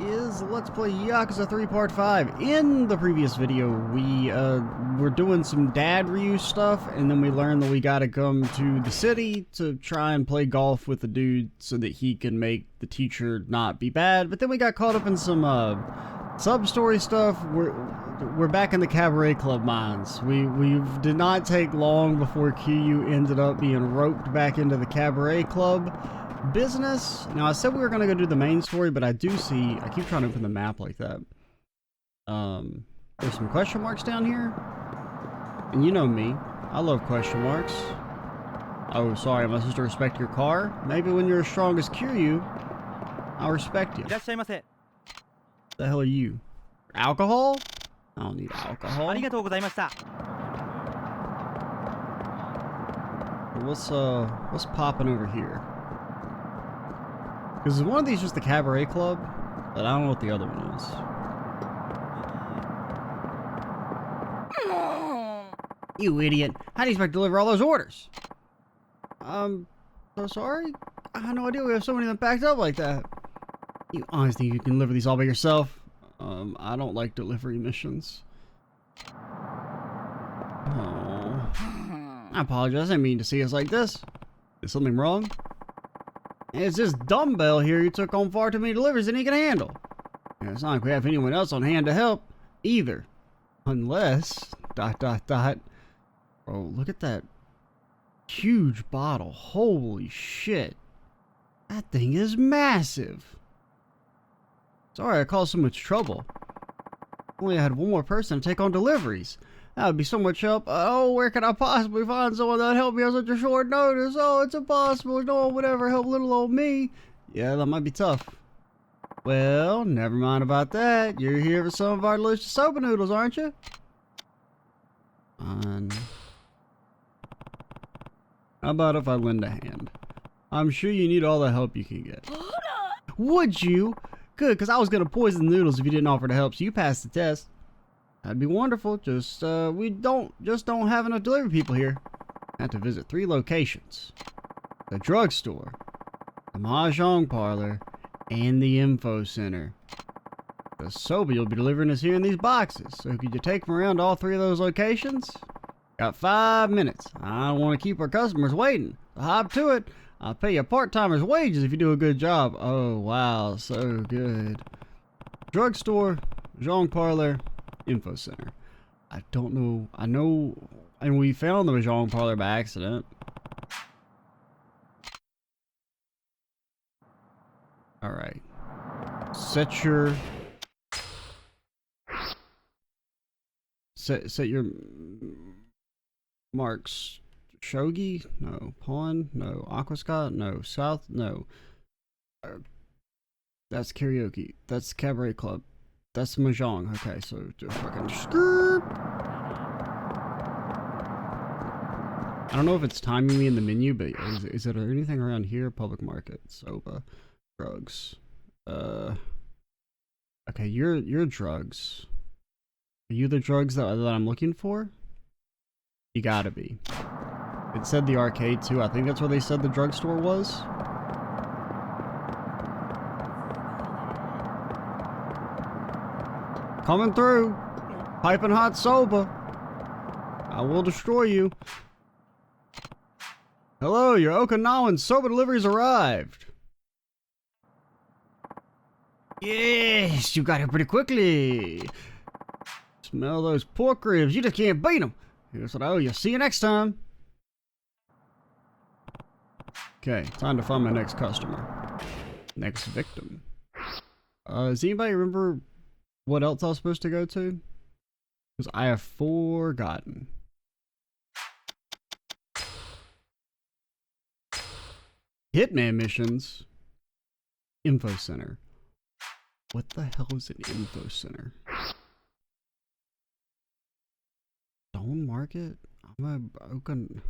is Let's Play Yakuza 3 Part 5. In the previous video, we were doing some dad reuse stuff, and then we learned that we gotta come to the city to try and play golf with the dude so that he can make the teacher not be bad. But then we got caught up in some sub-story stuff. We're back in the Cabaret Club mines. We did not take long before Kiryu ended up being roped back into the Cabaret Club business. Now, I said we were going to go do the main story, but I do see, I keep trying to open the map like that. There's some question marks down here. And you know me, I love question marks. Oh, sorry, am I supposed to respect your car? Maybe when you're as strong as Kiryu, I'll respect you. The hell are you? Alcohol? I don't need alcohol. What's popping over here? Because one of these just the Cabaret Club, but I don't know what the other one is. You idiot. How do you expect to deliver all those orders? So sorry? I had no idea we have so many of them packed up like that. You honestly think you can deliver these all by yourself? I don't like delivery missions. Oh. I apologize, I didn't mean to see us like this. Is something wrong? It's this dumbbell here you took on far too many deliveries than he can handle. And it's not like we have anyone else on hand to help, either. Unless... ... Oh, look at that huge bottle. Holy shit. That thing is massive. Sorry I caused so much trouble. Only I had one more person to take on deliveries. That would be so much help. Oh, where can I possibly find someone that would help me on such a short notice? Oh, it's impossible. No one would ever help little old me. Yeah, that might be tough. Well, never mind about that. You're here for some of our delicious soba noodles, aren't you? How about if I lend a hand? I'm sure you need all the help you can get. Would you? Good, because I was going to poison the noodles if you didn't offer to help, so you passed the test. That'd be wonderful. Just, we don't have enough delivery people here. I have to visit 3 locations. The drugstore, the Mahjong parlor, and the info center. The soba you'll be delivering is here in these boxes, so could you take them around to all 3 of those locations? Got 5 minutes. I don't want to keep our customers waiting. So hop to it. I'll pay you part-timer's wages if you do a good job. Oh, wow, so good. Drugstore, Mahjong parlor, info center. I don't know. I know, and we found the Mahjong parlor by accident. All right. Set your marks. Shogi? No. Pawn? No. Aquascot? No. South? No. That's karaoke. That's Cabaret Club. That's Mahjong. Okay, so just fucking skirt. I don't know if it's timing me in the menu, but is there anything around here? Public market, soba, drugs. Okay, you're drugs. Are you the drugs that I'm looking for? You gotta be. It said the arcade too. I think that's where they said the drugstore was. Coming through. Piping hot soba. I will destroy you. Hello, your Okinawan soba delivery's arrived. Yes, you got here pretty quickly. Smell those pork ribs. You just can't beat them. Here's what I owe you. See you next time. Okay, time to find my next customer. Next victim. Does anybody remember what else I was supposed to go to? Because I have forgotten. Hitman missions. Info center. What the hell is an info center? Stone Market? I'm a broken.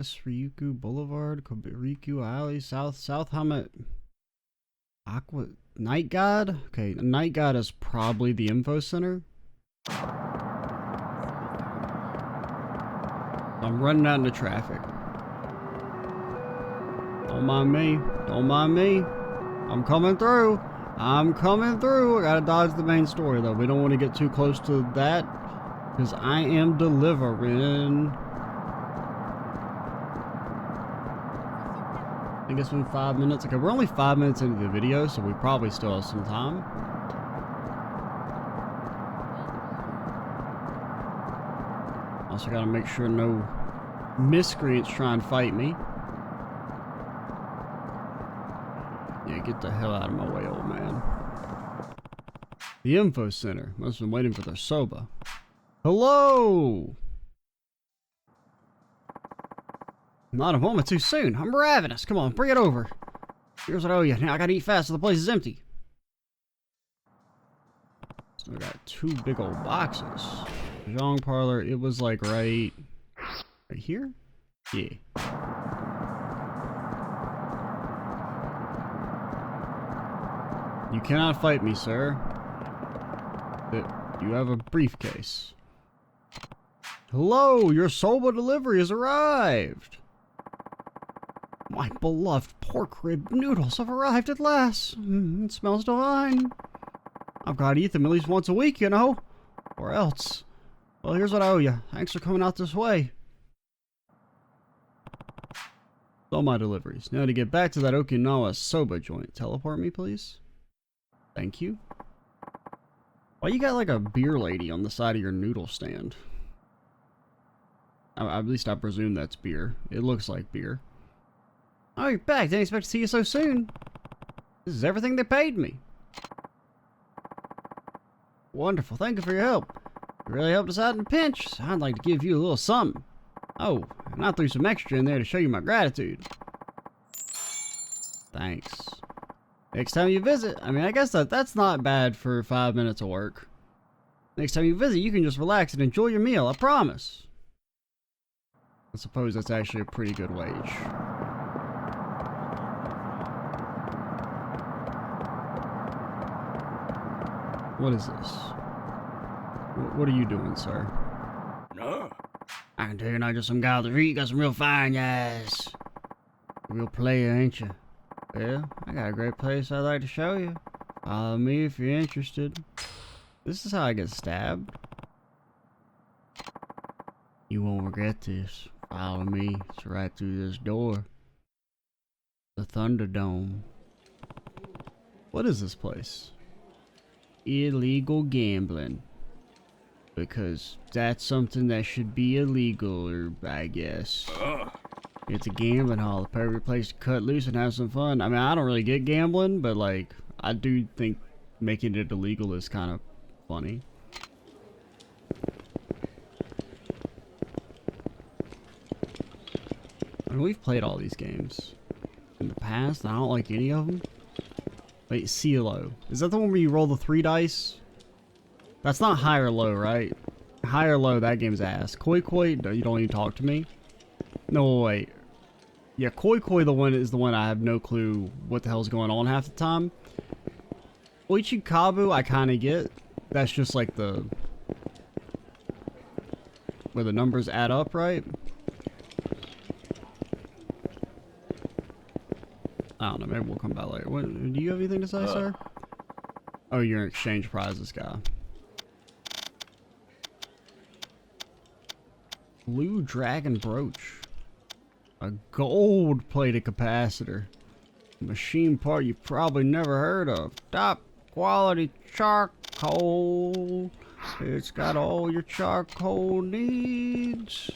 Ryukyu Boulevard, Kobiriku Alley, South Hamet. Aqua Night God? Okay, Night God is probably the info center. I'm running out into traffic. Don't mind me. Don't mind me. I'm coming through. I'm coming through. I gotta dodge the main story though. We don't want to get too close to that because I am delivering. I think it's been 5 minutes. Okay, we're only 5 minutes into the video, so we probably still have some time. Also gotta make sure no miscreants try and fight me. Yeah, get the hell out of my way, old man. The info center. Must have been waiting for their soba. Hello! Not a moment too soon. I'm ravenous. Come on, bring it over. Here's what I owe you. Now I gotta eat fast so the place is empty. So I got 2 big old boxes. Mahjong parlor, it was like right here? Yeah. You cannot fight me, sir. You have a briefcase. Hello, your soba delivery has arrived. My beloved pork rib noodles have arrived at last. It smells divine. I've got to eat them at least once a week, you know. Or else. Well, here's what I owe you. Thanks for coming out this way. All my deliveries. Now to get back to that Okinawa soba joint. Teleport me, please. Thank you. Why you got like a beer lady on the side of your noodle stand? At least I presume that's beer. It looks like beer. Oh, you're back. Didn't expect to see you so soon. This is everything they paid me. Wonderful. Thank you for your help. You really helped us out in a pinch. So I'd like to give you a little something. Oh, and I threw some extra in there to show you my gratitude. Thanks. Next time you visit, I mean, I guess that's not bad for 5 minutes of work. Next time you visit, you can just relax and enjoy your meal, I promise. I suppose that's actually a pretty good wage. What is this? What are you doing, sir? No. I can tell you're not just some guy on the street. You got some real fine eyes. Real player, ain't you? Well, I got a great place I'd like to show you. Follow me if you're interested. This is how I get stabbed. You won't regret this. Follow me. It's right through this door. The Thunderdome. What is this place? Illegal gambling. Because that's something that should be illegal, or I guess. It's a gambling hall, the perfect place to cut loose and have some fun. I mean, I don't really get gambling, but like, I do think making it illegal is kind of funny. I mean, we've played all these games in the past, and I don't like any of them. Wait, CeeLo. Is that the one where you roll the 3 dice? That's not high or low, right? High or low, that game's ass. Koi Koi, no, you don't even talk to me. No, wait. Yeah, Koi Koi is the one I have no clue what the hell's going on half the time. Oichikabu, I kind of get. That's just like the... where the numbers add up, right? I don't know, maybe we'll come back later. What, do you have anything to say, sir? Oh, you're an exchange prizes guy. Blue Dragon Brooch. A gold-plated capacitor. A machine part you probably never heard of. Top quality charcoal. It's got all your charcoal needs.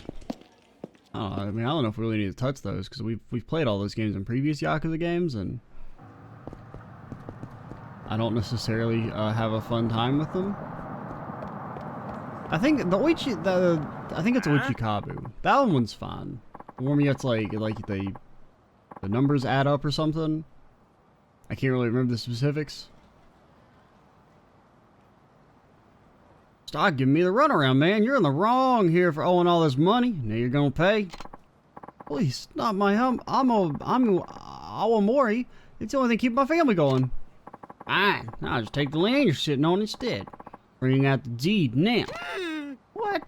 I mean, I don't know if we really need to touch those because we've played all those games in previous Yakuza games, and I don't necessarily have a fun time with them. I think I think it's Oichikabu. That one's fun. The one where you have to like the numbers add up or something. I can't really remember the specifics. Stop giving me the runaround, man. You're in the wrong here for owing all this money. Now you're gonna pay. Please, not my Awamori. It's the only thing keeping my family going. Fine, I'll just take the land you're sitting on instead. Bring out the deed now. What?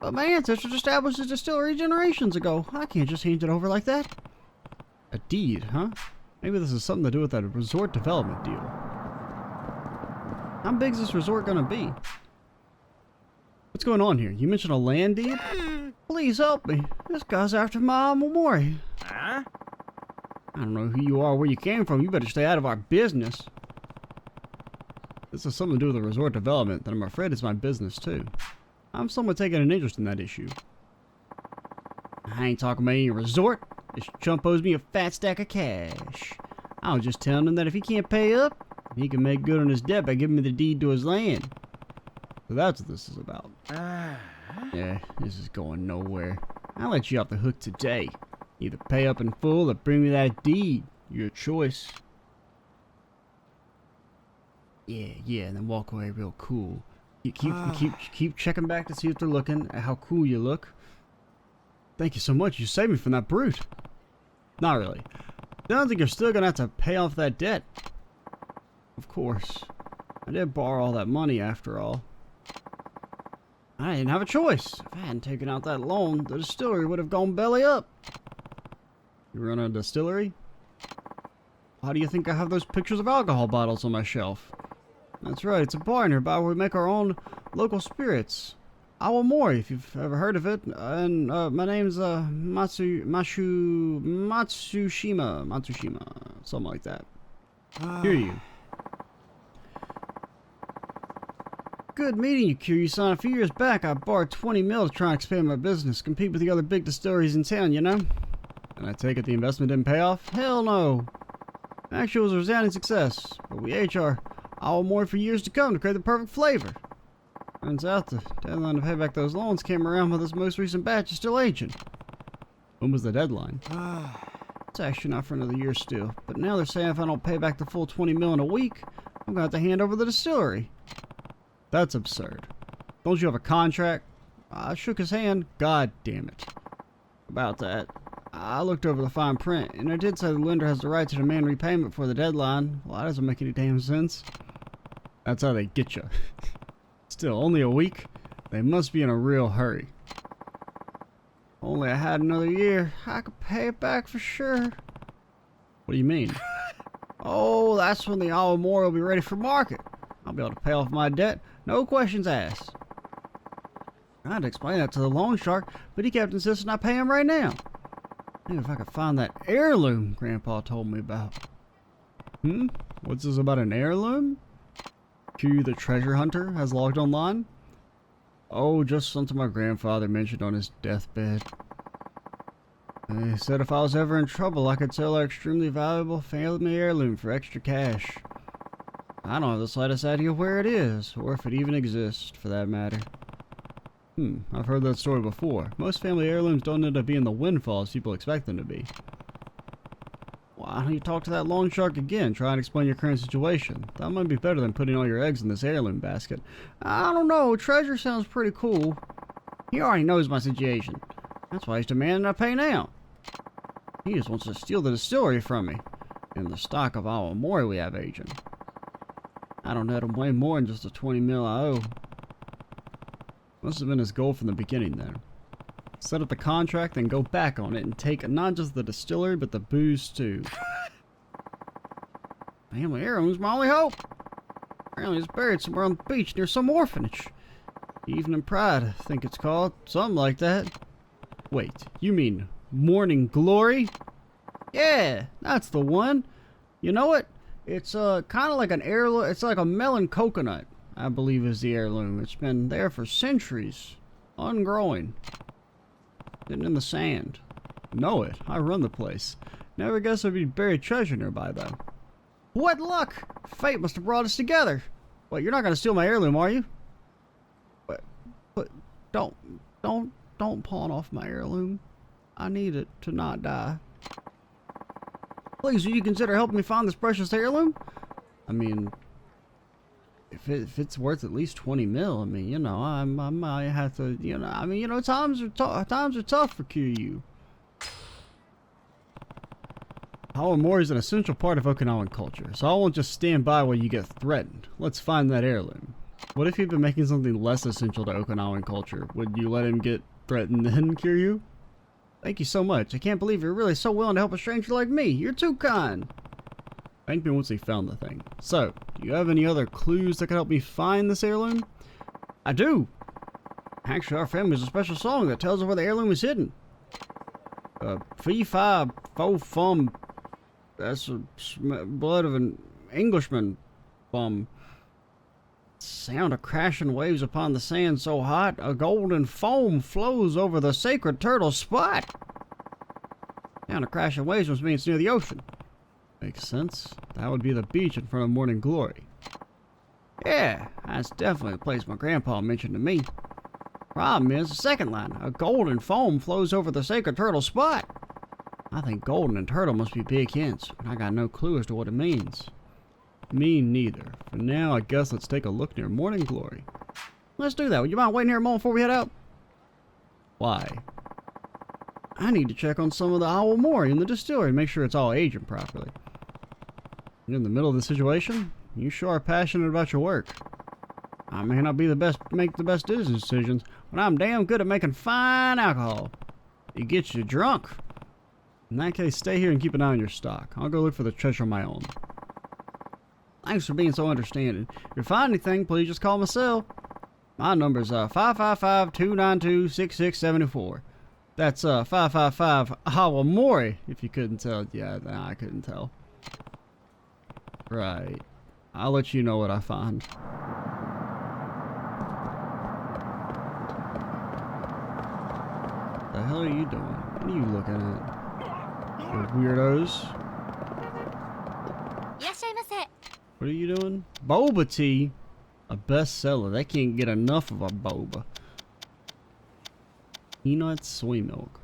But my ancestors established a distillery generations ago. I can't just hand it over like that. A deed, huh? Maybe this is something to do with that resort development deal. How big is this resort gonna be? What's going on here? You mentioned a land deed? Please help me. This guy's after my Amamori. Huh? I don't know who you are, where you came from. You better stay out of our business. This has something to do with the resort development that I'm afraid is my business too. I'm somewhat taking an interest in that issue. I ain't talking about any resort. This chump owes me a fat stack of cash. I was just telling him that if he can't pay up, he can make good on his debt by giving me the deed to his land. So that's what this is about. Yeah, this is going nowhere. I'll let you off the hook today. Either pay up in full or bring me that deed. Your choice. Yeah, and then walk away real cool. You keep checking back to see if they're looking at how cool you look. Thank you so much. You saved me from that brute. Not really. I don't think you're still gonna have to pay off that debt. Of course. I did borrow all that money after all. I didn't have a choice. If I hadn't taken out that loan, the distillery would have gone belly up. You run a distillery? How do you think I have those pictures of alcohol bottles on my shelf? That's right, it's a bar nearby where we make our own local spirits. Awamori, if you've ever heard of it. And my name's Matsushima, something like that. Kiryu. Good meeting you, Kiryu-san. A few years back, I borrowed 20 mil to try and expand my business, compete with the other big distilleries in town, you know? And I take it the investment didn't pay off? Hell no. Actually, it was a resounding success, but we aged our Awamori for years to come to create the perfect flavor. Turns out the deadline to pay back those loans came around while this most recent batch is still aging. When was the deadline? It's actually not for another year still, but now they're saying if I don't pay back the full 20 mil in a week, I'm gonna have to hand over the distillery. That's absurd. Don't you have a contract? I shook his hand. God damn it. About that, I looked over the fine print, and it did say the lender has the right to demand repayment for the deadline. Well, that doesn't make any damn sense. That's how they get you. Still, only a week? They must be in a real hurry. Only I had another year, I could pay it back for sure. What do you mean? Oh, that's when the Awamori will be ready for market. I'll be able to pay off my debt, no questions asked. I had to explain that to the loan shark, but he kept insisting I pay him right now. Maybe if I could find that heirloom Grandpa told me about. What's this about an heirloom? Kiryu the treasure hunter has logged online? Oh, just something my grandfather mentioned on his deathbed. He said if I was ever in trouble, I could sell our extremely valuable family heirloom for extra cash. I don't have the slightest idea where it is, or if it even exists, for that matter. I've heard that story before. Most family heirlooms don't end up being the windfalls people expect them to be. Why don't you talk to that loan shark again, try and explain your current situation? That might be better than putting all your eggs in this heirloom basket. I don't know, treasure sounds pretty cool. He already knows my situation. That's why he's demanding I pay now. He just wants to steal the distillery from me, and the stock of Awamori we have aging. I don't net him way more than just the 20 mil I owe. Must have been his goal from the beginning then. Set up the contract, then go back on it and take not just the distillery, but the booze too. Family heirloom's my only hope. Apparently it's buried somewhere on the beach near some orphanage. Evening Pride, I think it's called. Something like that. Wait, you mean Morning Glory? Yeah, that's the one. You know what? It's kind of like an heirloom. It's like a melon coconut, I believe is the heirloom. It's been there for centuries, ungrowing, sitting in the sand. Know it. I run the place. Never guessed there'd be buried treasure nearby though. What luck! Fate must have brought us together. Wait, you're not gonna steal my heirloom, are you? But don't pawn off my heirloom. I need it to not die. Please, will you consider helping me find this precious heirloom? I mean, if it's worth at least 20 mil, I mean, you know, I might have to, you know, I mean, you know, times are tough for Kiryu. Awamori is an essential part of Okinawan culture, so I won't just stand by while you get threatened. Let's find that heirloom. What if he'd been making something less essential to Okinawan culture? Would you let him get threatened then, Kiryu? Thank you so much. I can't believe you're really so willing to help a stranger like me. You're too kind. Thank me once he found the thing. So, do you have any other clues that could help me find this heirloom? I do! Actually, our family has a special song that tells us where the heirloom is hidden. Fee, fi, fo, fum. That's the blood of an Englishman. Sound of crashing waves upon the sand so hot, a golden foam flows over the sacred turtle spot. Sound of crashing waves must mean it's near the ocean. Makes sense. That would be the beach in front of Morning Glory. Yeah, that's definitely the place my grandpa mentioned to me. Problem is, the second line, a golden foam flows over the sacred turtle spot. I think golden and turtle must be big hints, but I got no clue as to what it means. Me neither. For now, I guess let's take a look near Morning Glory. Let's do that. Would you mind waiting here a moment before we head out? Why? I need to check on some of the awamori in the distillery and make sure it's all aging properly. You're in the middle of the situation? You sure are passionate about your work. I may not be make the best business decisions, but I'm damn good at making fine alcohol. It gets you drunk. In that case, stay here and keep an eye on your stock. I'll go look for the treasure on my own. Thanks for being so understanding. If you find anything, please just call my cell. My number's 555-292-6674. That's 555 awamori, if you couldn't tell. Yeah, nah, I couldn't tell. Right. I'll let you know what I find. The hell are you doing? What are you looking at? You weirdos. What are you doing? Boba tea? A bestseller. They can't get enough of a boba. Peanut soy milk.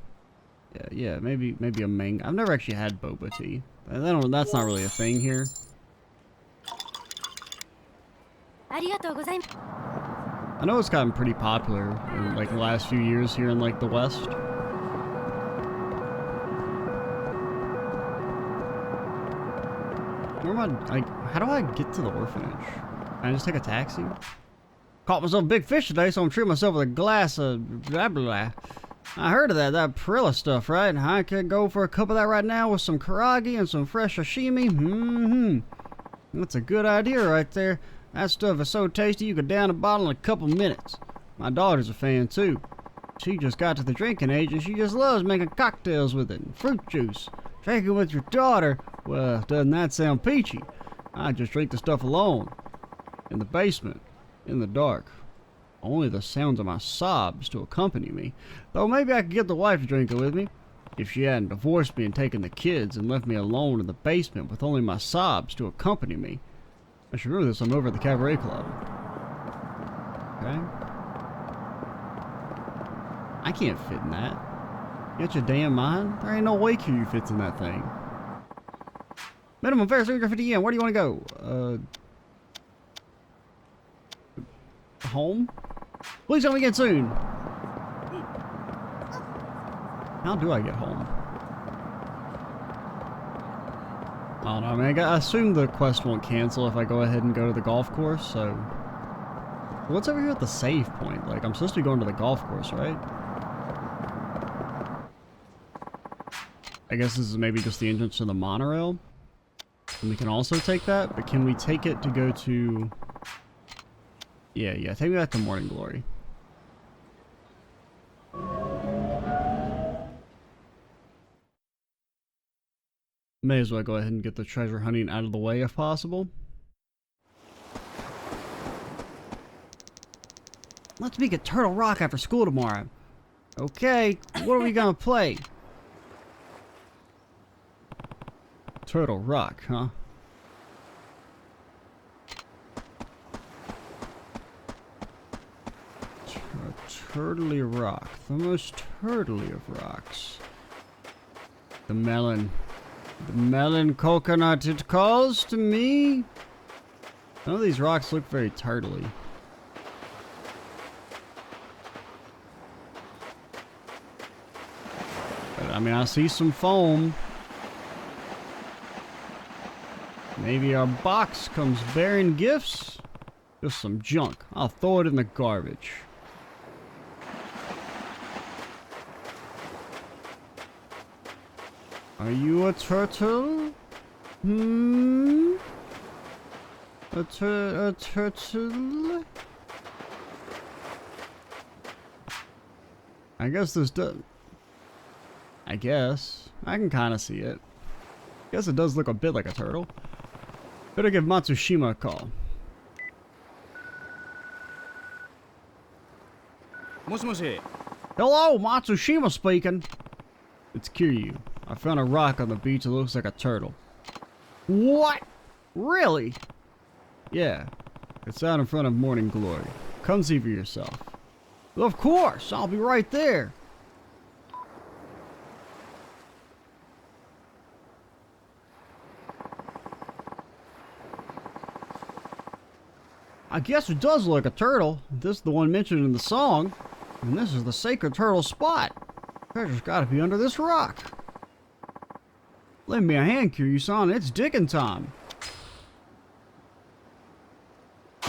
Yeah, maybe a mango. I've never actually had boba tea. That's not really a thing here. I know it's gotten pretty popular in like the last few years here in like the West. Where am I? Like, how do I get to the orphanage? Can I just take a taxi? Caught myself a big fish today, so I'm treating myself with a glass of blah blah blah. I heard of that perilla stuff, right? I could go for a cup of that right now with some karagi and some fresh sashimi. That's a good idea right there. That stuff is so tasty you could down a bottle in a couple minutes. My daughter's a fan too. She just got to the drinking age and she just loves making cocktails with it and fruit juice. Drinking with your daughter? Well, doesn't that sound peachy? I just drink the stuff alone. In the basement. In the dark. Only the sounds of my sobs to accompany me. Though maybe I could get the wife to drink it with me. If she hadn't divorced me and taken the kids and left me alone in the basement with only my sobs to accompany me. I should remember this. I'm over at the Cabaret Club. Okay. I can't fit in that. You got your damn mind? There ain't no way Kiryu fits in that thing. Minimum fare, 350 yen. Where do you want to go? Home? Please come again soon. How do I get home? I don't know, I mean, I assume the quest won't cancel if I go ahead and go to the golf course, so... What's over here at the save point? Like, I'm supposed to be going to the golf course, right? I guess this is maybe just the entrance to the monorail. And we can also take that, but can we take it to go to... Yeah, take me back to Morning Glory. May as well go ahead and get the treasure hunting out of the way if possible. Let's meet at Turtle Rock after school tomorrow. Okay, what are we gonna play? Turtle Rock, huh? Turtly rock. The most turtly of rocks. The melon. The melon coconut it calls to me. None of these rocks look very turtly. But, I mean, I see some foam. Maybe our box comes bearing gifts? Just some junk. I'll throw it in the garbage. Are you a turtle? A turtle? I guess this does. I guess. I can kind of see it. Guess it does look a bit like a turtle. Better give Matsushima a call. Moshi. Hello, Matsushima speaking. It's Kiryu. I found a rock on the beach that looks like a turtle. What? Really? Yeah. It's out in front of Morning Glory. Come see for yourself. Of course, I'll be right there. I guess it does look like a turtle. This is the one mentioned in the song. And this is the sacred turtle spot. Treasure's gotta be under this rock. Lend me a hand, Kiryu-san. It's digging time.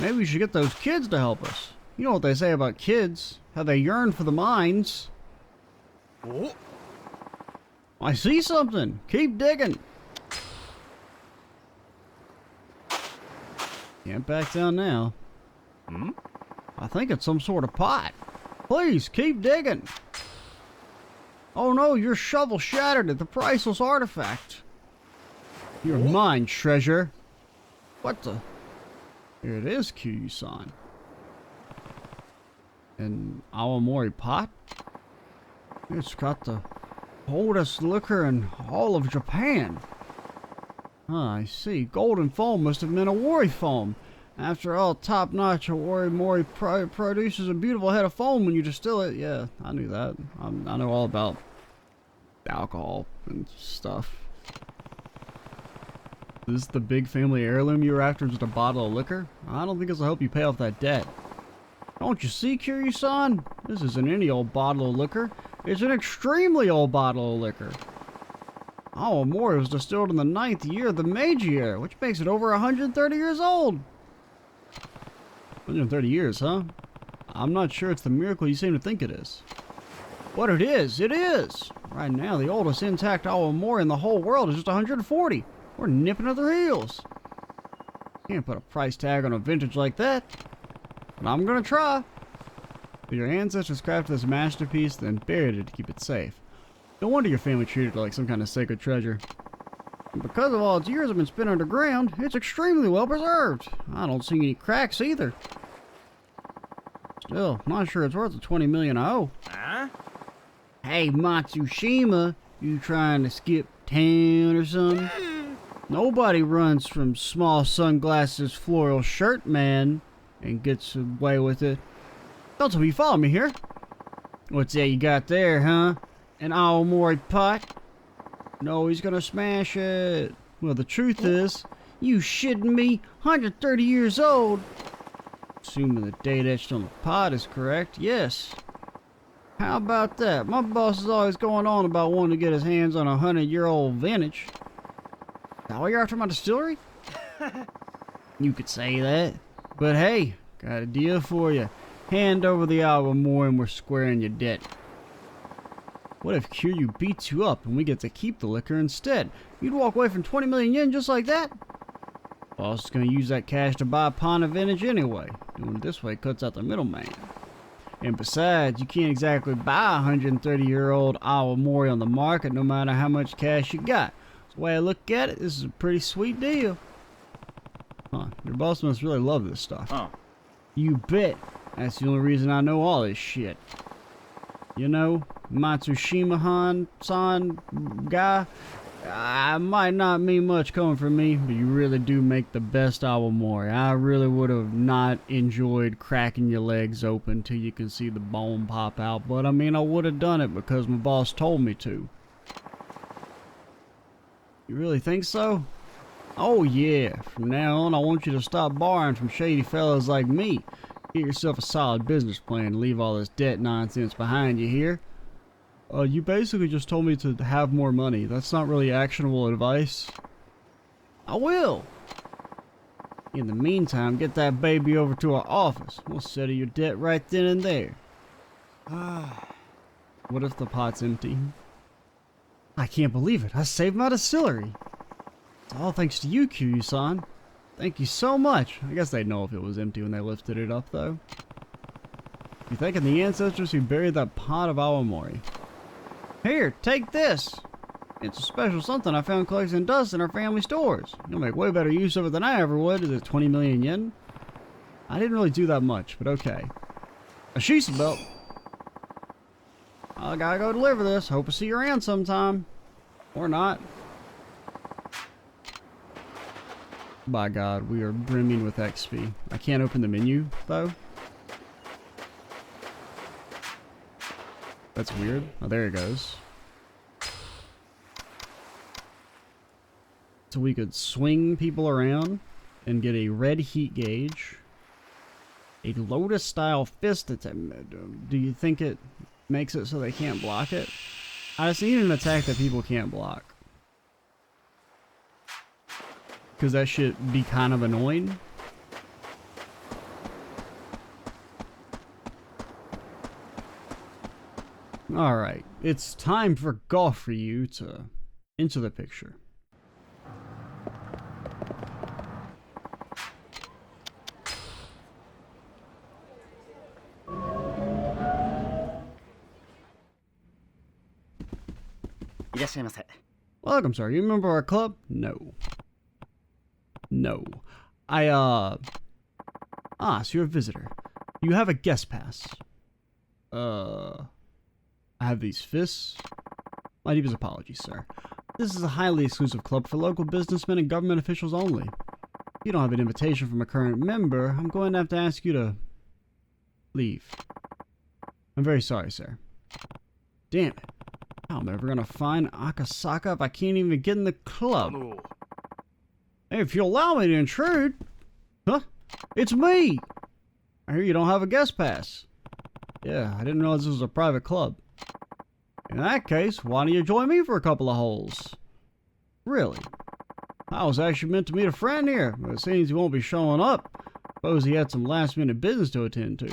Maybe we should get those kids to help us. You know what they say about kids. How they yearn for the mines. Oh. I see something. Keep digging. Can't back down now. I think it's some sort of pot. Please, keep digging. Oh no, your shovel shattered at the priceless artifact. You're mine, treasure. What the? Here it is, Kiryu-san. An Awamori pot? It's got the oldest liquor in all of Japan. I see. Golden foam must have been Awori foam. After all, top-notch Awamori produces a beautiful head of foam when you distill it. Yeah, I knew that. I know all about alcohol and stuff. Is this the big family heirloom you were after, just a bottle of liquor? I don't think this will help you pay off that debt. Don't you see, Kiryu-san? This isn't any old bottle of liquor. It's an extremely old bottle of liquor. Awamori was distilled in the 9th year of the Meiji era, which makes it over 130 years old. 130 years, huh? I'm not sure it's the miracle you seem to think it is. But it is, it is! Right now, the oldest intact Awamori in the whole world is just 140. We're nipping at their heels. Can't put a price tag on a vintage like that. But I'm gonna try. But your ancestors crafted this masterpiece, then buried it to keep it safe. No wonder your family treated it like some kind of sacred treasure. And because of all its years have been spent underground, it's extremely well preserved. I don't see any cracks either. Still, not sure it's worth the 20 million I owe. Huh? Hey, Matsushima, you trying to skip town or something? Nobody runs from small sunglasses floral shirt man and gets away with it. Don't tell me you follow me here. What's that you got there, huh? An Awamori pot? No, he's gonna smash it. Well, the truth is, you shitting me? 130 years old? Assuming the date etched on the pot is correct, yes. How about that? My boss is always going on about wanting to get his hands on a 100-year-old vintage. Now you're after my distillery? You could say that. But hey, got a deal for you. Hand over the Awamori and we're squaring your debt. What if Kiryu beats you up and we get to keep the liquor instead? You'd walk away from 20 million yen just like that? Boss is going to use that cash to buy a pint of vintage anyway. Doing it this way cuts out the middleman. And besides, you can't exactly buy a 130-year-old Awamori on the market no matter how much cash you got. So the way I look at it, this is a pretty sweet deal. Huh, your boss must really love this stuff. Oh. You bet. That's the only reason I know all this shit. You know, Matsushima-san guy, I might not mean much coming from me, but you really do make the best Awamori. I really would have not enjoyed cracking your legs open till you can see the bone pop out, but I mean, I would have done it because my boss told me to. You really think so? Oh yeah, from now on I want you to stop borrowing from shady fellas like me. Get yourself a solid business plan and leave all this debt nonsense behind you here. You basically just told me to have more money. That's not really actionable advice. I will. In the meantime, get that baby over to our office. We'll settle your debt right then and there. What if the pot's empty? I can't believe it. I saved my distillery. It's all thanks to you, Kiryu-san. Thank you so much. I guess they'd know if it was empty when they lifted it up, though. You're thanking the ancestors who buried that pot of Awamori. Here, take this. It's a special something I found collecting dust in our family stores. You'll make way better use of it than I ever would. Is it 20 million yen? I didn't really do that much, but okay. A Shisa belt. I gotta go deliver this. Hope to see you around sometime. Or not. By God, we are brimming with XP. I can't open the menu, though. That's weird. Oh, there it goes. So we could swing people around and get a red heat gauge. A Lotus-style fist attack. Do you think it makes it so they can't block it? I just need an attack that people can't block. Because that should be kind of annoying. Alright, it's time for golf for you to enter the picture. Welcome, sir. You remember our club? No. No. So you're a visitor. You have a guest pass. I have these fists. My deepest apologies, sir. This is a highly exclusive club for local businessmen and government officials only. If you don't have an invitation from a current member, I'm going to have to ask you to leave. I'm very sorry, sir. Damn it. How am I ever going to find Akasaka if I can't even get in the club? Hey, if you'll allow me to intrude. Huh? It's me! I hear you don't have a guest pass. Yeah, I didn't realize this was a private club. In that case, why don't you join me for a couple of holes? Really? I was actually meant to meet a friend here, but it seems he won't be showing up. Suppose he had some last-minute business to attend to.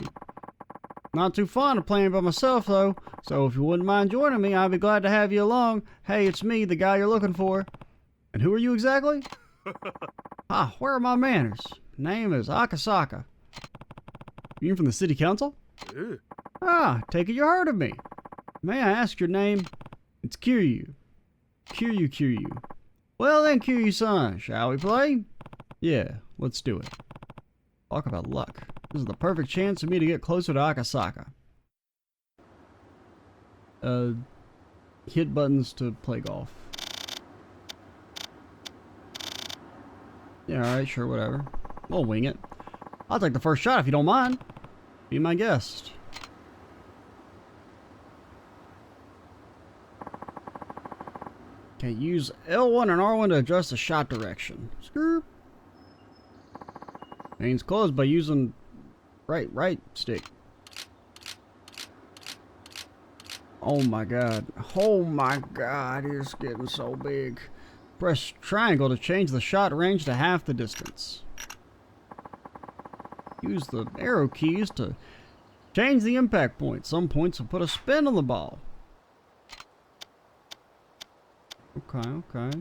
Not too fond of playing by myself, though, so if you wouldn't mind joining me, I'd be glad to have you along. Hey, it's me, the guy you're looking for. And who are you exactly? Where are my manners? Name is Akasaka. You from the city council? Take it you heard of me. May I ask your name? It's Kiryu. Kiryu. Well then, Kiryu-san, shall we play? Yeah, let's do it. Talk about luck. This is the perfect chance for me to get closer to Akasaka. Hit buttons to play golf. Yeah, alright, sure, whatever. We'll wing it. I'll take the first shot if you don't mind. Be my guest. Okay, use L1 and R1 to adjust the shot direction. Skirt. Aim's closed by using right stick. Oh my god. Oh my god, it's getting so big. Press triangle to change the shot range to half the distance. Use the arrow keys to change the impact point. Some points will put a spin on the ball. Okay.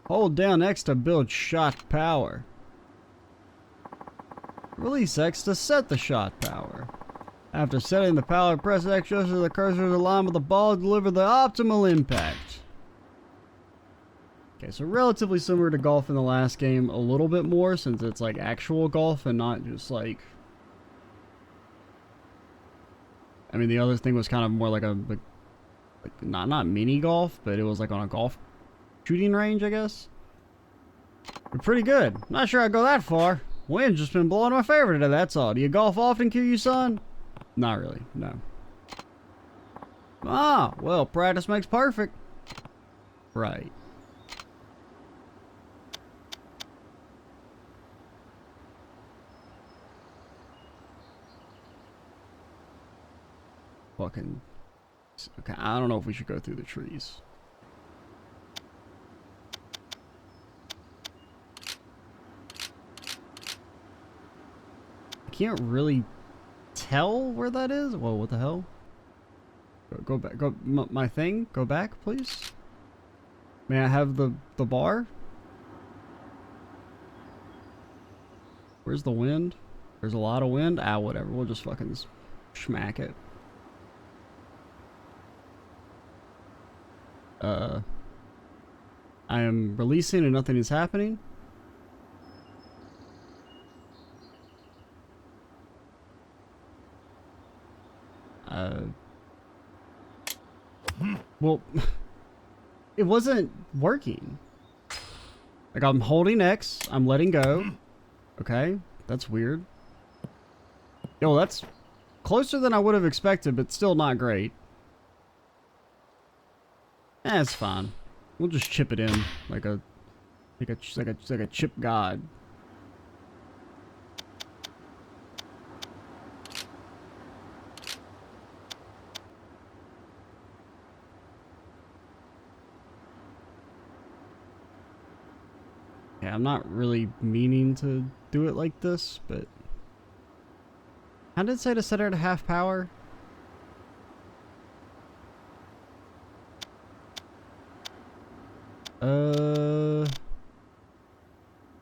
Hold down X to build shot power. Release X to set the shot power. After setting the power, press X just as the cursor is aligned with the ball to deliver the optimal impact. Okay, so relatively similar to golf in the last game, a little bit more since it's like actual golf and not just like... I mean, the other thing was kind of more like not mini golf, but it was like on a golf shooting range, I guess. But pretty good. Not sure I'd go that far. Wind's just been blowing my favor today, that's all. Do you golf often, Kiryu-san? Not really, no. Well, practice makes perfect. Right. Fucking... Okay, I don't know if we should go through the trees. I can't really tell where that is. Whoa, what the hell? Go back. My thing? Go back, please? May I have the bar? Where's the wind? There's a lot of wind. Ah, whatever. We'll just fucking smack it. I am releasing and nothing is happening. Well, it wasn't working. Like, I'm holding X, I'm letting go. Okay, that's weird. Yo, that's closer than I would have expected, but still not great. It's fine. We'll just chip it in like a chip god. Yeah, I'm not really meaning to do it like this, but how did it say to set her to half power?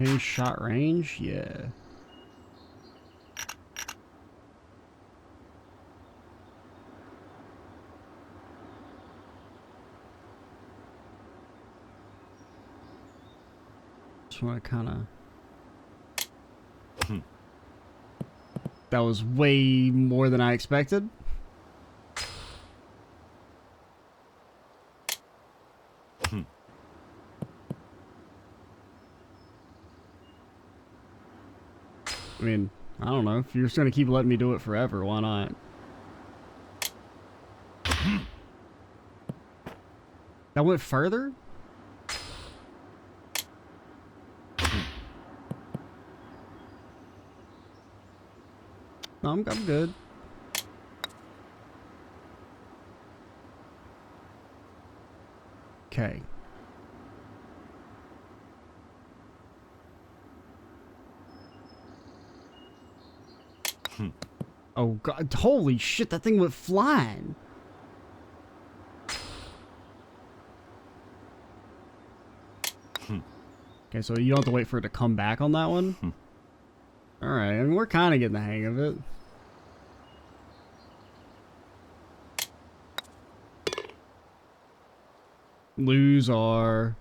Any shot range? Yeah. Just want to kind of... That was way more than I expected. I mean, I don't know. If you're just gonna keep letting me do it forever, why not? That went further? No, I'm good. Okay. Oh god, holy shit, that thing went flying. Okay, so you don't have to wait for it to come back on that one? Alright, I mean, we're kind of getting the hang of it. Loser.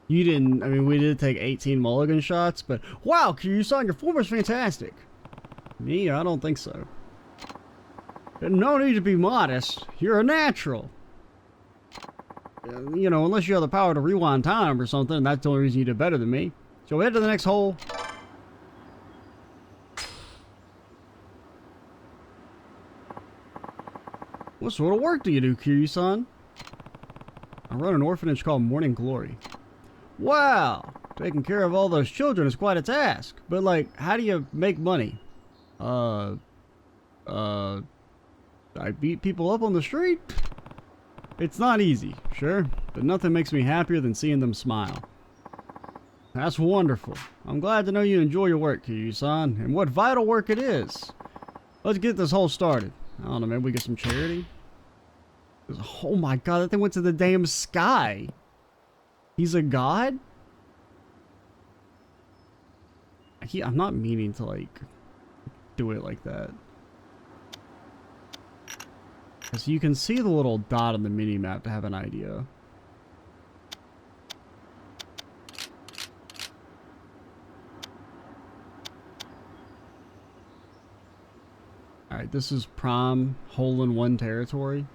You didn't, I mean, we did take 18 mulligan shots, but wow, Kiryu-san, your form is fantastic. Me, I don't think so. No need to be modest. You're a natural. You know, unless you have the power to rewind time or something, that's the only reason you did better than me. So head to the next hole. What sort of work do you do, Kiryu-san? I run an orphanage called Morning Glory. Wow! Taking care of all those children is quite a task. But, like, how do you make money? I beat people up on the street? It's not easy, sure, but nothing makes me happier than seeing them smile. That's wonderful. I'm glad to know you enjoy your work, Kiryu-san, and what vital work it is. Let's get this whole started. I don't know, maybe we get some charity? Oh my god, that thing went to the damn sky. He's a god? I'm not meaning to, like, do it like that. So you can see the little dot on the mini-map to have an idea. Alright, this is prime hole-in-one territory.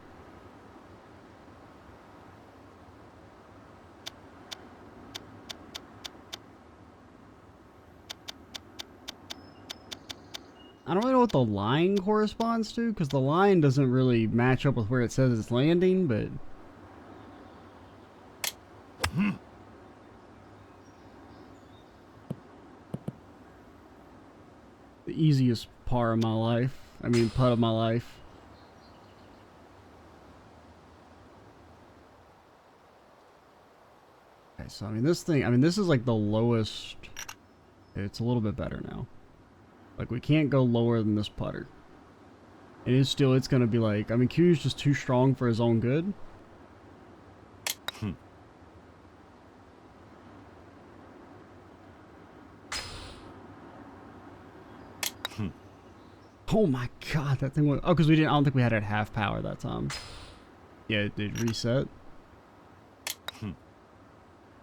I don't really know what the line corresponds to, because the line doesn't really match up with where it says it's landing, but... The easiest par of my life. I mean, putt of my life. Okay, so I mean, this thing, I mean, this is like the lowest... It's a little bit better now. Like, we can't go lower than this putter. It is still, it's gonna be like, I mean, Q's just too strong for his own good. Oh my god, that thing was... Oh, because we didn't... I don't think we had it at half power that time. Yeah, it did reset.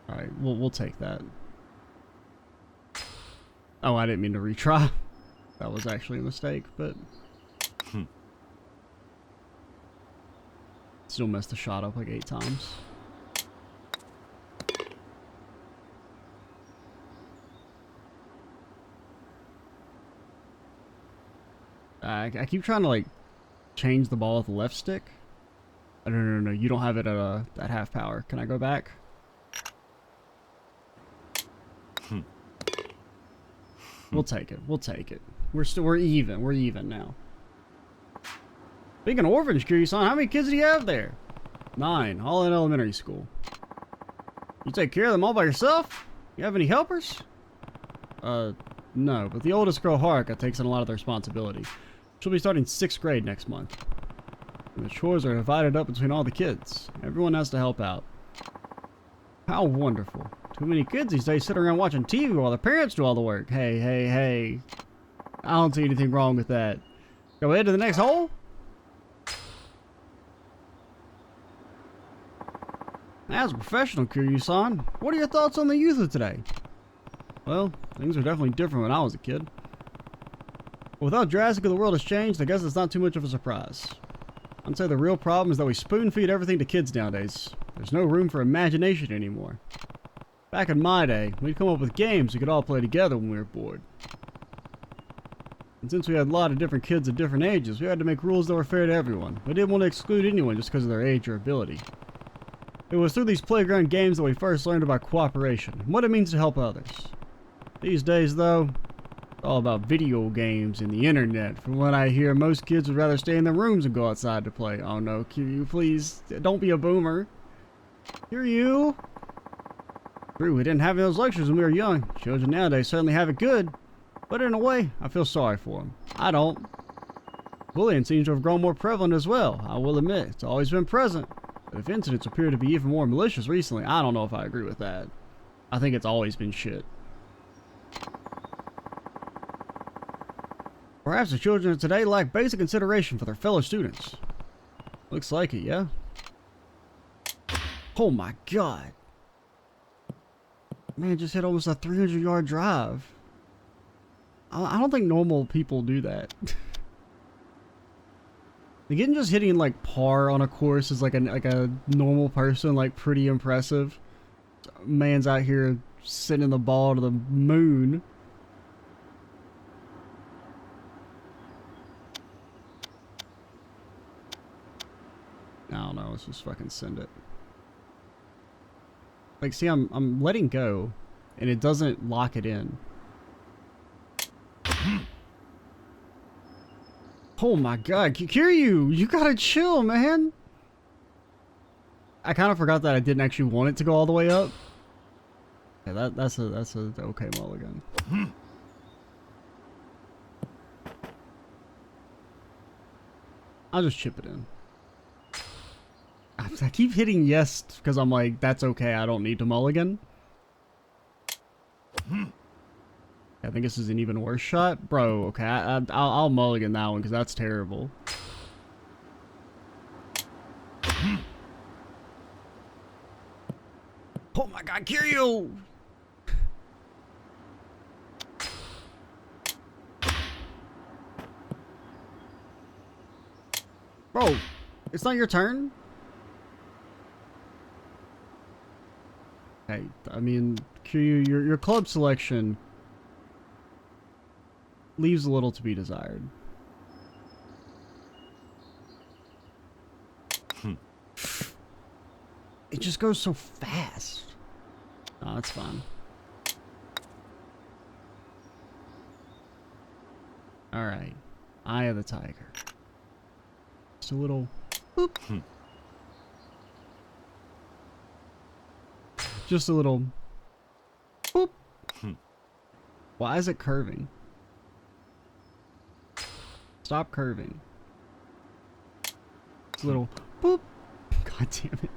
Alright, we'll take that. Oh, I didn't mean to retry. That was actually a mistake, but... Still messed the shot up like 8 times. I keep trying to, like, change the ball with the left stick. Oh, no, you don't have it at half power. Can I go back? We'll take it. We'll take it. We're even. We're even now. Speaking of orphanage, Kiryu-san, how many kids do you have there? 9, all in elementary school. You take care of them all by yourself? You have any helpers? No, but the oldest girl, Haruka, takes on a lot of the responsibility. She'll be starting 6th grade next month. And the chores are divided up between all the kids. Everyone has to help out. How wonderful. Too many kids these days sit around watching TV while their parents do all the work. Hey. I don't see anything wrong with that. Go ahead to the next hole? As a professional, Kiryu-san, what are your thoughts on the youth of today? Well, things are definitely different when I was a kid. With how drastically the world has changed, I guess it's not too much of a surprise. I'd say the real problem is that we spoon-feed everything to kids nowadays. There's no room for imagination anymore. Back in my day, we'd come up with games we could all play together when we were bored. And since we had a lot of different kids at different ages, we had to make rules that were fair to everyone. We didn't want to exclude anyone just because of their age or ability. It was through these playground games that we first learned about cooperation and what it means to help others. These days, though, it's all about video games and the internet. From what I hear, most kids would rather stay in their rooms and go outside to play. Oh no, Kiryu, please, don't be a boomer. Kiryu! True, we didn't have those luxuries when we were young. Children nowadays certainly have it good. But in a way, I feel sorry for them. I don't. Bullying seems to have grown more prevalent as well. I will admit, it's always been present. But if incidents appear to be even more malicious recently, I don't know if I agree with that. I think it's always been shit. Perhaps the children of today lack basic consideration for their fellow students. Looks like it, yeah? Oh my god. Man, just hit almost a 300-yard drive. I don't think normal people do that. Again, just hitting like par on a course is like a normal person, like pretty impressive. Man's out here sending the ball to the moon. I don't know, let's just fucking send it. Like, see, I'm letting go, and it doesn't lock it in. Oh my god, Kiryu, you gotta chill, man. I kind of forgot that I didn't actually want it to go all the way up. Yeah, that's a okay mulligan. I'll just chip it in. I keep hitting yes because I'm like, that's okay, I don't need to mulligan. I think this is an even worse shot. Bro, okay, I'll mulligan that one because that's terrible. Oh my god, Kiryu! Bro, it's not your turn? Hey, I mean, Kiryu, your club selection leaves a little to be desired. It just goes so fast. Oh, that's fine. Alright. Eye of the Tiger. Just a little boop. Just a little boop. Why is it curving? Stop curving. Just a little boop. God damn it.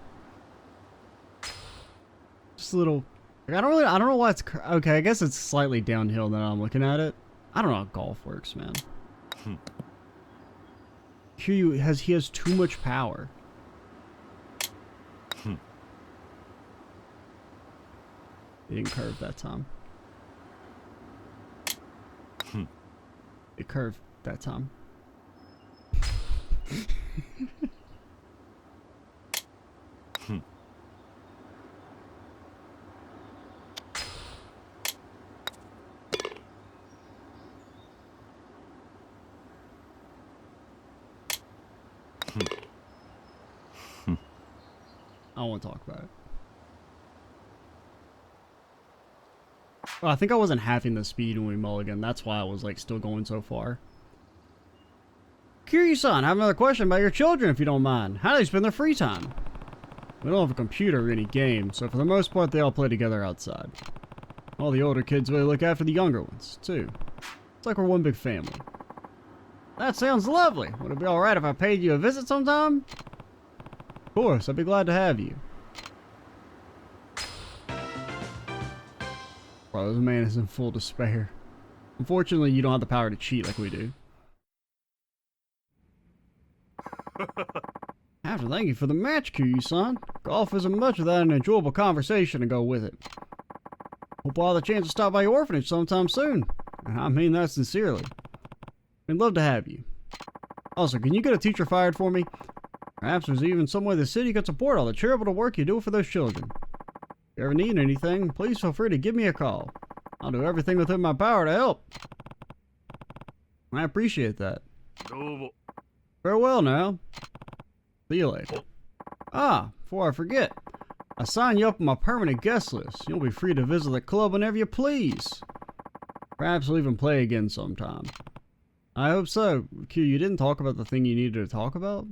Just a little. I don't know why it's okay. I guess it's slightly downhill now I'm looking at it. I don't know how golf works, man. Kiryu has too much power. It didn't curve that time. It curved that time. I don't want to talk about it. Well, I think I wasn't having the speed when we mulligan. That's why I was like still going so far. Kiryu-san, I have another question about your children, if you don't mind. How do they spend their free time? We don't have a computer or any games, so for the most part, they all play together outside. All the older kids really look after the younger ones, too. It's like we're one big family. That sounds lovely. Would it be alright if I paid you a visit sometime? Of course, I'd be glad to have you. Bro, this man is in full despair. Unfortunately, you don't have the power to cheat like we do. I have to thank you for the match, Kiryu-san. Golf isn't much without an enjoyable conversation to go with it. Hope I'll have the chance to stop by your orphanage sometime soon. And I mean that sincerely. We'd love to have you. Also, can you get a teacher fired for me? Perhaps there's even some way the city could support all the charitable work you do for those children. If you ever need anything, please feel free to give me a call. I'll do everything within my power to help. I appreciate that. Farewell now. See you later. Ah, before I forget, I signed you up on my permanent guest list. You'll be free to visit the club whenever you please. Perhaps we'll even play again sometime. I hope so. Q, you didn't talk about the thing you needed to talk about?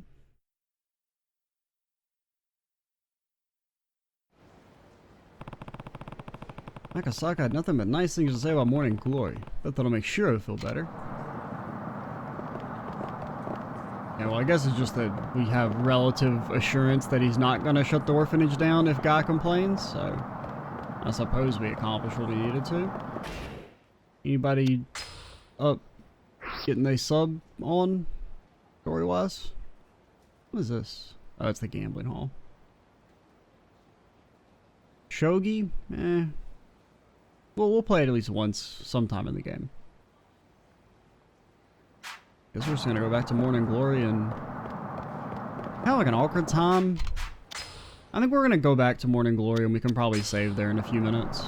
Nakasaka had nothing but nice things to say about Morning Glory. Bet that'll make Shiro feel better. Yeah, well, I guess it's just that we have relative assurance that he's not gonna shut the orphanage down if Guy complains, so I suppose we accomplished what we needed to. Anybody up getting a sub on, story-wise? What is this? Oh, it's the gambling hall. Shogi? Eh. Well, we'll play it at least once sometime in the game. Guess we're just gonna go back to Morning Glory and have like an awkward time. I think we're gonna go back to Morning Glory and we can probably save there in a few minutes.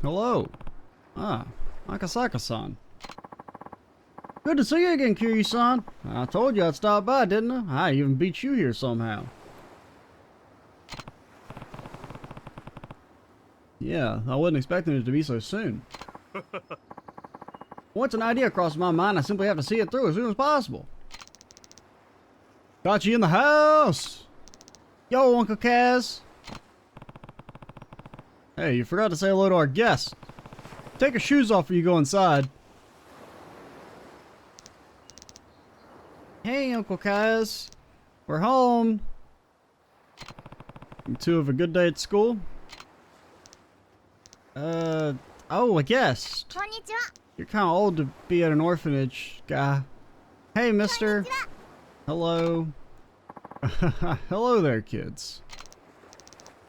Hello. Ah, Akasaka-san. Good to see you again, Kiryu-san. I told you I'd stop by, didn't I? I even beat you here somehow. Yeah, I wasn't expecting it to be so soon. Once an idea crosses my mind, I simply have to see it through as soon as possible. Got you in the house! Yo, Uncle Kaz! Hey, you forgot to say hello to our guest. Take your shoes off when you go inside. Hey, Uncle Kaz. We're home. You two have a good day at school? Oh, a guest. You're kind of old to be at an orphanage, guy. Hey, mister. Hello. Hello there, kids.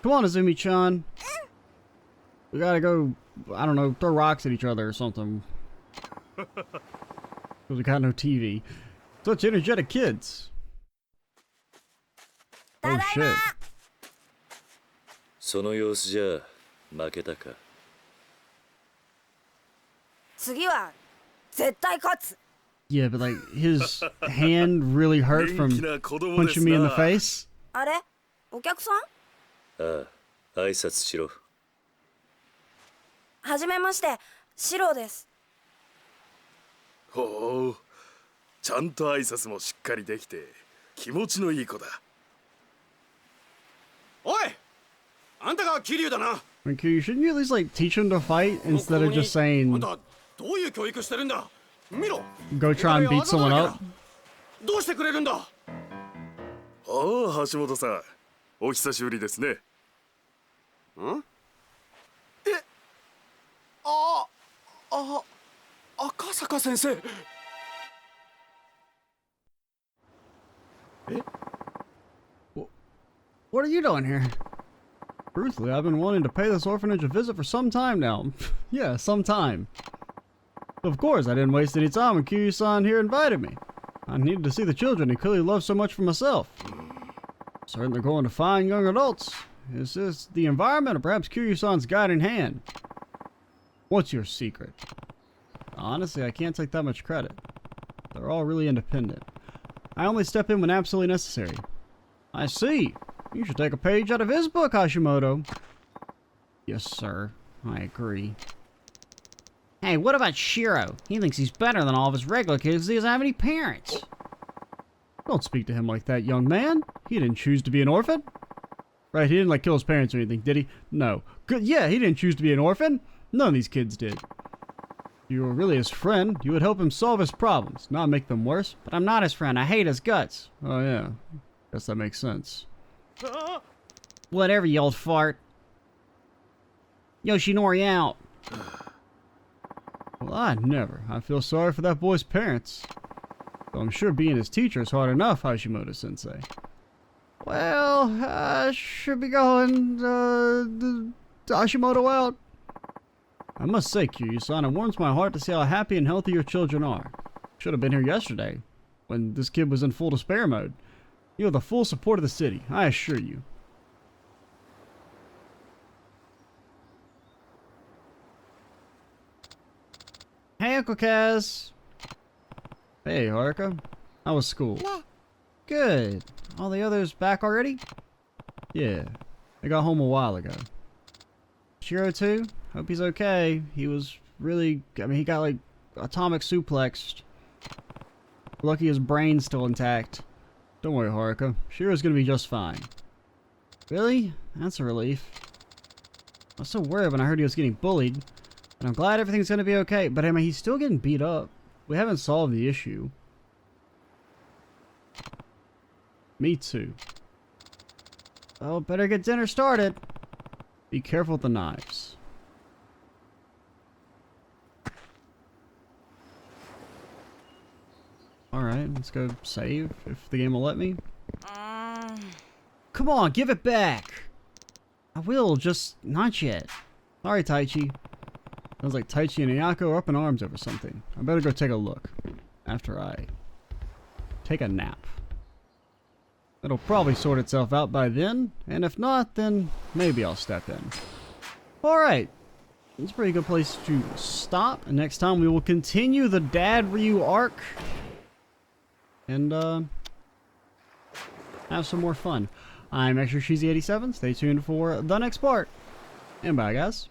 Come on, Azumi-chan. We gotta go, I don't know, throw rocks at each other or something. Because we got no TV. Such energetic kids. Oh shit. その様子じゃ負けたか。次は絶対勝つ。 Yeah, but like, his hand really hurt from punching me in the face. あれ？お客さん？ああ、挨拶しろ。はじめまして、シロです。ほう、ちゃんと挨拶もしっかりできて気持ちのいい子だ。おい、あんたが桐生だな。 When Kiryu, shouldn't you at least like teach him to fight instead of just あ saying んたどういう教育してるんだ。見ろ。 go try and beat someone up? どうしてくれるんだ。ああ橋本さん、お久しぶりですね。赤坂先生。What are you doing here? Truthfully, I've been wanting to pay this orphanage a visit for some time now. Yeah, some time. Of course, I didn't waste any time when Kiryu-san here invited me. I needed to see the children he clearly loves so much for myself. Certain they're going to fine young adults. Is this the environment or perhaps Kiryu-san's guiding hand? What's your secret? Honestly, I can't take that much credit. They're all really independent. I only step in when absolutely necessary. I see. You should take a page out of his book, Hashimoto. Yes, sir. I agree. Hey, what about Shiro? He thinks he's better than all of his regular kids because he doesn't have any parents. Don't speak to him like that, young man. He didn't choose to be an orphan. Right, he didn't like kill his parents or anything, did he? No. Good, yeah, he didn't choose to be an orphan. None of these kids did. If you were really his friend, you would help him solve his problems, not make them worse. But I'm not his friend. I hate his guts. Oh, yeah. Guess that makes sense. Whatever, you old fart. Yoshinori out. Well, I never. I feel sorry for that boy's parents. Though I'm sure being his teacher is hard enough, Hashimoto-sensei. Well, I should be going, Hashimoto out. I must say, Kiryu-san, it warms my heart to see how happy and healthy your children are. Should have been here yesterday, when this kid was in full despair mode. You have the full support of the city, I assure you. Hey, Uncle Kaz. Hey, Haruka. How was school? Good. All the others back already? Yeah. They got home a while ago. Shiro too? Hope he's okay. He was really... I mean, he got, like, atomic suplexed. Lucky his brain's still intact. Don't worry, Haruka. Shiro's gonna be just fine. Really? That's a relief. I was so worried when I heard he was getting bullied. And I'm glad everything's gonna be okay. But, I mean, he's still getting beat up. We haven't solved the issue. Me too. Oh, better get dinner started. Be careful with the knives. Alright, let's go save, if the game will let me. Come on, give it back! I will, just not yet. Sorry, Taichi. Sounds like Taichi and Ayako are up in arms over something. I better go take a look. After I take a nap. It'll probably sort itself out by then, and if not, then maybe I'll step in. Alright. It's a pretty good place to stop. And next time we will continue the Dad Ryu arc. And, have some more fun. I'm Extra Cheesy 87. Stay tuned for the next part. And bye, guys.